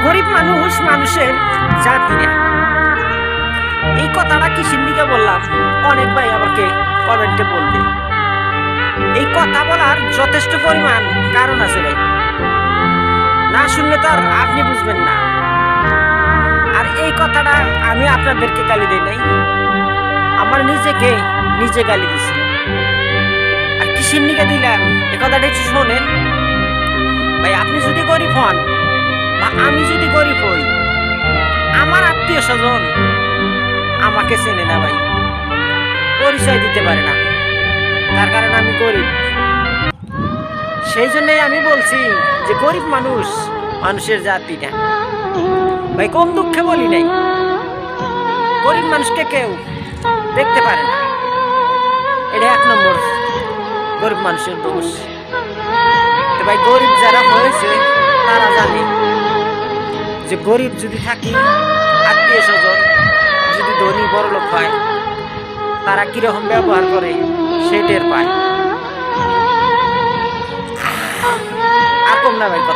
গরিব মানুষ মানুষের জাতি না। এই কথাটা কিসের দিকে বললাম অনেক ভাই আমাকে কমেন্টে বলবে। এই কথা বলার যথেষ্ট পরিমাণ কারণ আছে ভাই, না শুনলে তো আর আপনি বুঝবেন না। আর এই কথাটা আমি আপনাদেরকে গালি দিই নাই, আমার নিজেকে নিজে গালি দিছি। আর কিসের দিকে দিলাম এই কথাটা একটু শোনেন ভাই। আপনি যদি গরিব হন বা আমি যদি গরিব হই, আমার আত্মীয় স্বজন আমাকে চেনে না ভাই, পরিচয় দিতে পারে না, তার কারণ আমি গরিব। সেই জন্যই আমি বলছি যে গরিব মানুষ মানুষের জাতি না ভাই। কম দুঃখে বলি নাই, গরিব মানুষকে কেউ দেখতে পারে না, এটা 1 নম্বর গরিব মানুষের দোষ। তো ভাই গরিব যারা হয়েছে তারা জানে যে গরিব যদি থাকি, আত্মীয় স্বজন যদি ধনী বড় লোক হয়, তারা কিরকম ব্যবহার করে সে টের পায়। আর কম না ভাই কথা।